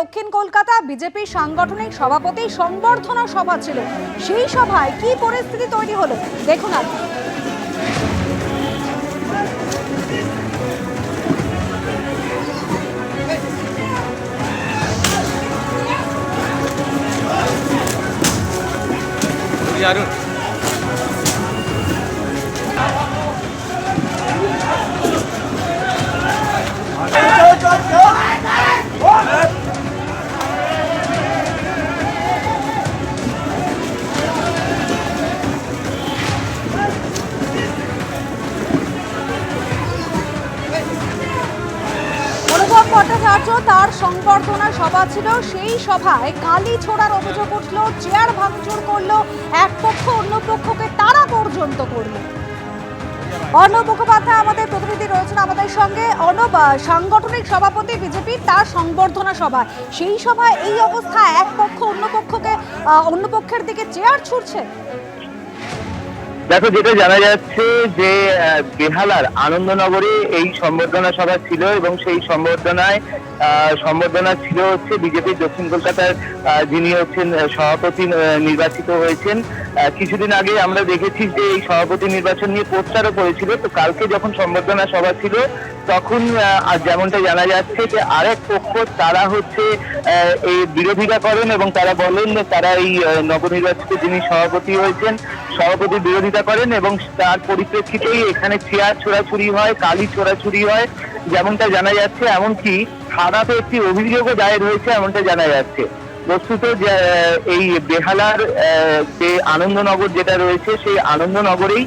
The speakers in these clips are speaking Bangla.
দক্ষিণ কলকাতা বিজেপি সাংগঠনিক সভাপতি সংবর্ধনা সভা ছিল। সেই সভায় কি পরিস্থিতি তৈরি হলো দেখুন আজ। অনুভব ভট্টাচার্য তার সংবর্ধনা সভা ছিল। সেই সভায় কালি ছোড়ার অভিযোগ উঠলো, চেয়ার ভাঙচুর করলো, এক পক্ষ অন্য পক্ষকে তারা পর্যন্ত করলো। অর্ণব মুখোপাধ্যায় আমাদের প্রতিনিধি রয়েছেন আমাদের সঙ্গে। অর্ণব, সাংগঠনিক সভাপতি বিজেপি তার সংবর্ধনা সভা, সেই সভায় এই অবস্থা, এক পক্ষ অন্য পক্ষের দিকে চেয়ার ছুড়ছে। দেখো, যেটা জানা যাচ্ছে যে বেহালার আনন্দনগরে এই সম্বর্ধনা সভা ছিল এবং সেই সম্বর্ধনা ছিল হচ্ছে বিজেপির দক্ষিণ কলকাতার যিনি হচ্ছেন সভাপতি নির্বাচিত হয়েছেন। কিছুদিন আগে আমরা দেখেছি যে এই সভাপতি নির্বাচন নিয়ে পোস্টারও করেছিল। তো কালকে যখন সম্বর্ধনা সভা ছিল তখন যেমনটা জানা যাচ্ছে যে আরেক পক্ষ তারা হচ্ছে এই বিরোধিতা করেন এবং তারা বলেন তারা এই নবনির্বাচিত যিনি সভাপতি হয়েছেন সভাপতির বিরোধিতা করেন এবং তার পরিপ্রেক্ষিতেই এখানে চেয়ার ছোড়াছুড়ি হয়, কালি ছোড়াছুড়ি হয় যেমনটা জানা যাচ্ছে। এমনকি থানাতে একটি অভিযোগও দায়ের হয়েছে এমনটা জানা যাচ্ছে। বস্তুত এই বেহালার যে আনন্দনগর যেটা রয়েছে সেই আনন্দনগরেই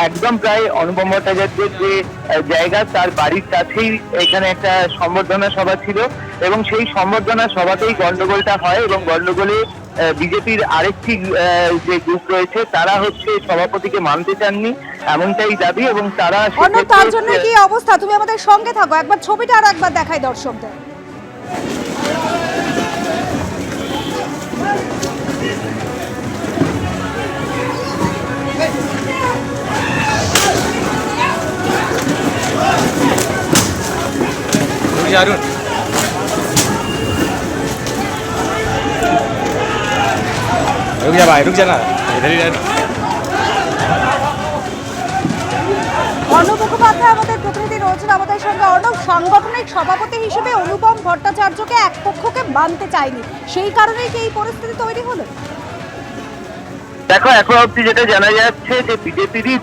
একদম প্রায় অনুপম ভট্টাচার্যের যে জায়গা তার বাড়ির কাছেই এখানে একটা সম্বর্ধনা সভা ছিল এবং সেই সম্বর্ধনা সভাতেই গন্ডগোলটা হয় এবং গন্ডগোলে বিজেপির আরেকটি যে গ্রুপ রয়েছে তারা হচ্ছে সভাপতিকে মানতে চাননি এমনটাই দাবি এবং তারা তার জন্য কি অবস্থা, তুমি আমাদের সঙ্গে থাকো, একবার ছবিটা আর একবার দেখাই দর্শকদের। रुक जा भाई, रुक जा ना, इधर ही रह। অর্ণব মুখোপাধ্যায় আমাদের প্রতিনিধি রয়েছেন আমাদের সঙ্গে। অর্ণব, সাংগঠনিক সভাপতি হিসেবে অনুপম ভট্টাচার্যকে এক পক্ষকে মানতে চায়নি, সেই কারণেই কি এই পরিস্থিতি তৈরি হলো? দেখো, এখন অব্দি যেটা জানা যাচ্ছে যে বিজেপিরই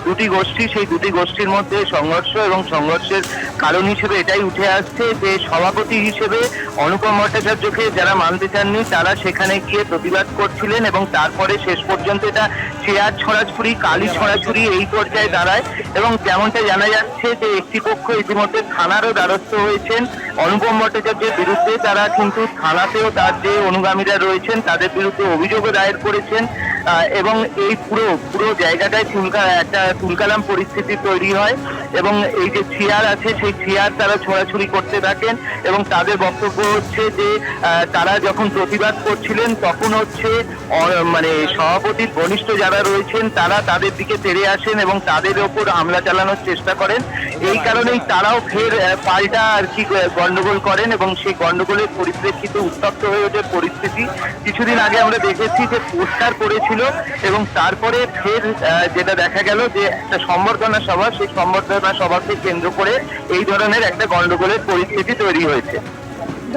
দুটি গোষ্ঠী, সেই দুটি গোষ্ঠীর মধ্যে সংঘর্ষ এবং সংঘর্ষের কারণ হিসেবে এটাই উঠে আসছে যে সভাপতি হিসেবে অনুপম ভট্টাচার্যকে যারা মানতে চাননি তারা সেখানে গিয়ে প্রতিবাদ করছিলেন এবং তারপরে শেষ পর্যন্ত এটা চেয়ার ছড়াছুড়ি, কালি ছড়াছুড়ি এই পর্যায়ে দাঁড়ায় এবং যেমনটা জানা যাচ্ছে যে একটি পক্ষ ইতিমধ্যে থানারও দ্বারস্থ হয়েছেন অনুপম ভট্টাচার্যের বিরুদ্ধে। তারা কিন্তু থানাতেও তার যে অনুগামীরা রয়েছেন তাদের বিরুদ্ধে অভিযোগও দায়ের করেছেন এবং এই পুরো জায়গাটায় একটা তুলকালাম পরিস্থিতি তৈরি হয় এবং এই যে চেয়ার আছে সেই চেয়ার তারা ছোড়াছুড়ি করতে থাকেন এবং তাদের বক্তব্য হচ্ছে যে তারা যখন প্রতিবাদ করছিলেন তখন হচ্ছে মানে সভাপতির ঘনিষ্ঠ যারা রয়েছেন তারা তাদের দিকে তেড়ে আসেন এবং তাদের ওপর হামলা চালানোর চেষ্টা করেন। এই কারণেই তারাও ফের পাল্টা আর কি গন্ডগোল করেন এবং সেই গন্ডগোলের পরিপ্রেক্ষিতে উত্তপ্ত হয়ে ওঠে পরিস্থিতি। কিছুদিন আগে আমরা দেখেছি যে পোস্টার করেছিল এবং তারপরে ফের যেটা দেখা গেল যে একটা সম্বর্ধনা সভা, সেই সম্বর্ধনা সভাকে কেন্দ্র করে এই ধরনের একটা গন্ডগোলের পরিস্থিতি তৈরি হয়েছে।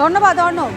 ধন্যবাদ অর্ণব।